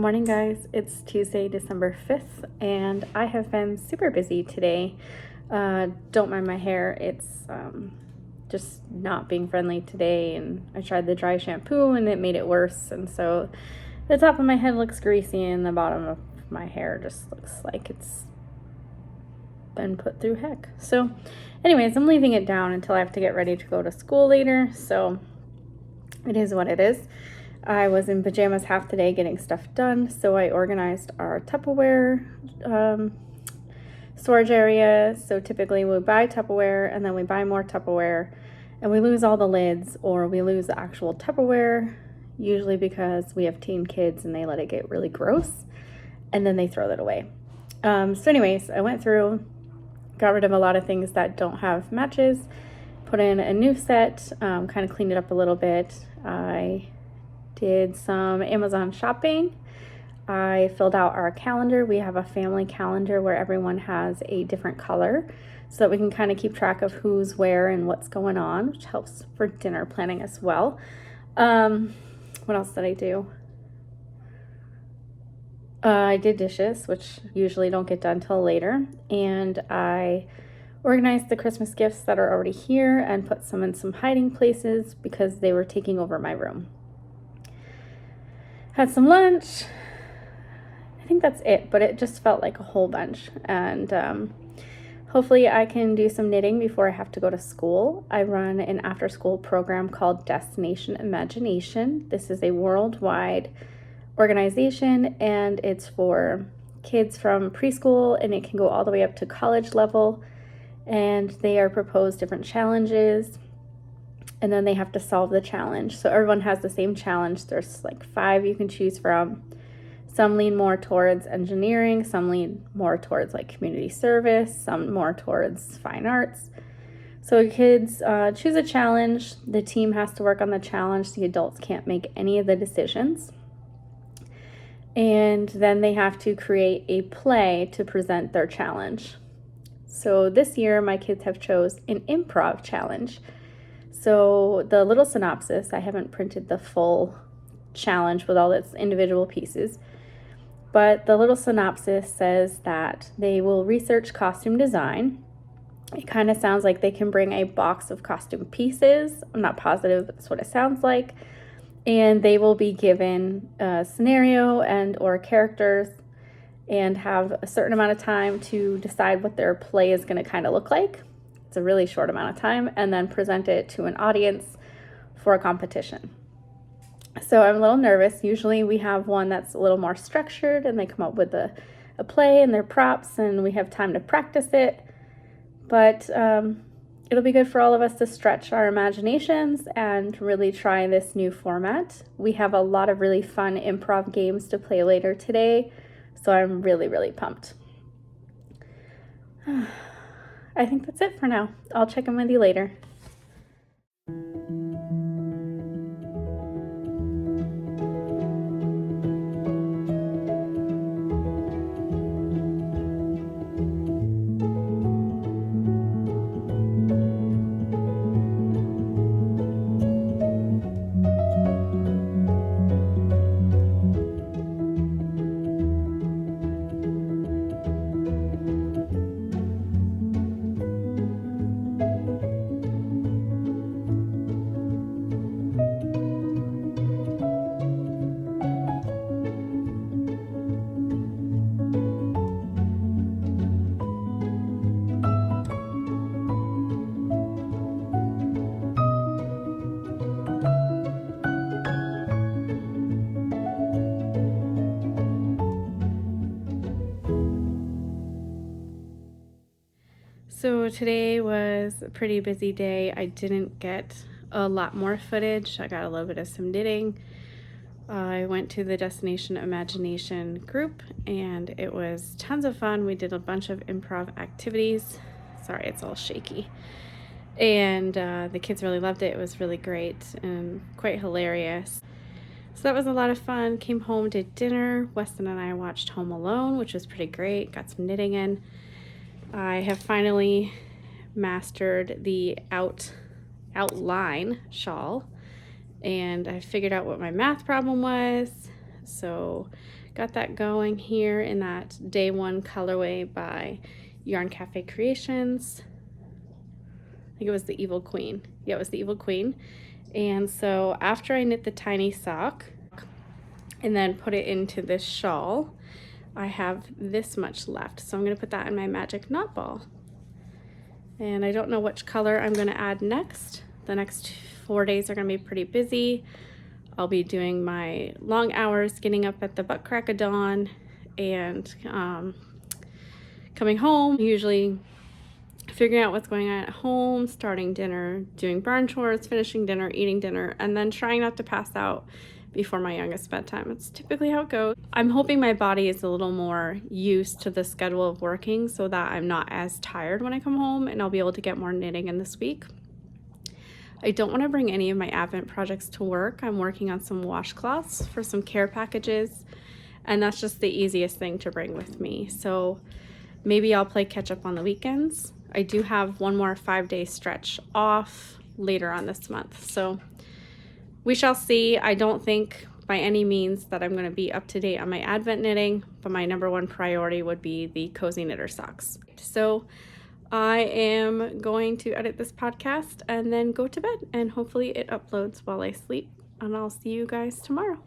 morning, guys. It's Tuesday, December 5th, and I have been super busy today. Don't mind my hair. It's just not being friendly today, and I tried the dry shampoo and it made it worse, and so the top of my head looks greasy and the bottom of my hair just looks like it's been put through heck. So anyways, I'm leaving it down until I have to get ready to go to school later, so it is what it is. I was in pajamas half the day getting stuff done, so I organized our Tupperware storage area. So typically we buy Tupperware and then we buy more Tupperware and we lose all the lids, or we lose the actual Tupperware, usually because we have teen kids and they let it get really gross and then they throw that away. So anyways, I went through, got rid of a lot of things that don't have matches, put in a new set, kind of cleaned it up a little bit. I did some Amazon shopping. I filled out our calendar. We have a family calendar where everyone has a different color so that we can kind of keep track of who's where and what's going on, which helps for dinner planning as well. What else did I do? I did dishes, which usually don't get done till later, and I organized the Christmas gifts that are already here and put some in some hiding places because they were taking over my room. Had some lunch. I think that's it, but it just felt like a whole bunch. And hopefully I can do some knitting before I have to go to school. I run an after-school program called Destination Imagination. This is a worldwide organization, and it's for kids from preschool, and it can go all the way up to college level. And they are proposed different challenges, and then they have to solve the challenge. So everyone has the same challenge. There's like 5 you can choose from. Some lean more towards engineering, some lean more towards like community service, some more towards fine arts. So kids choose a challenge. The team has to work on the challenge. The adults can't make any of the decisions. And then they have to create a play to present their challenge. So this year my kids have chose an improv challenge. So the little synopsis, I haven't printed the full challenge with all its individual pieces, but the little synopsis says that they will research costume design. It kind of sounds like they can bring a box of costume pieces. I'm not positive, but that's what it sounds like. And they will be given a scenario and or characters and have a certain amount of time to decide what their play is going to kind of look like. It's a really short amount of time, and then present it to an audience for a competition. So I'm a little nervous. Usually we have one that's a little more structured and they come up with a play and their props and we have time to practice it. But it'll be good for all of us to stretch our imaginations and really try this new format. We have a lot of really fun improv games to play later today, so I'm really, really pumped. I think that's it for now. I'll check in with you later. So today was a pretty busy day. I didn't get a lot more footage. I got a little bit of some knitting. I went to the Destination Imagination group and it was tons of fun. We did a bunch of improv activities. Sorry, it's all shaky. And the kids really loved it. It was really great and quite hilarious. So that was a lot of fun. Came home, did dinner. Weston and I watched Home Alone, which was pretty great. Got some knitting in. I have finally mastered the outline shawl, and I figured out what my math problem was. So Got that going here in that Day 1 colorway by Yarn Cafe Creations. I think it was the Evil Queen. Yeah, it was the Evil Queen. And so after I knit the tiny sock and then put it into this shawl, I have this much left. So I'm going to put that in my magic knot ball. And I don't know which color I'm going to add next. The next 4 days are going to be pretty busy. I'll be doing my long hours, getting up at the butt crack of dawn, and coming home, usually figuring out what's going on at home, starting dinner, doing barn chores, finishing dinner, eating dinner, and then trying not to pass out before my youngest bedtime. It's typically how it goes. I'm hoping my body is a little more used to the schedule of working so that I'm not as tired when I come home, and I'll be able to get more knitting in this week. I don't want to bring any of my Advent projects to work. I'm working on some washcloths for some care packages, and that's just the easiest thing to bring with me. So maybe I'll play catch up on the weekends. I do have one more 5-day stretch off later on this month, so we shall see. I don't think by any means that I'm going to be up to date on my Advent knitting, but my number one priority would be the Cozy Knitter socks. So I am going to edit this podcast and then go to bed, and hopefully it uploads while I sleep, and I'll see you guys tomorrow.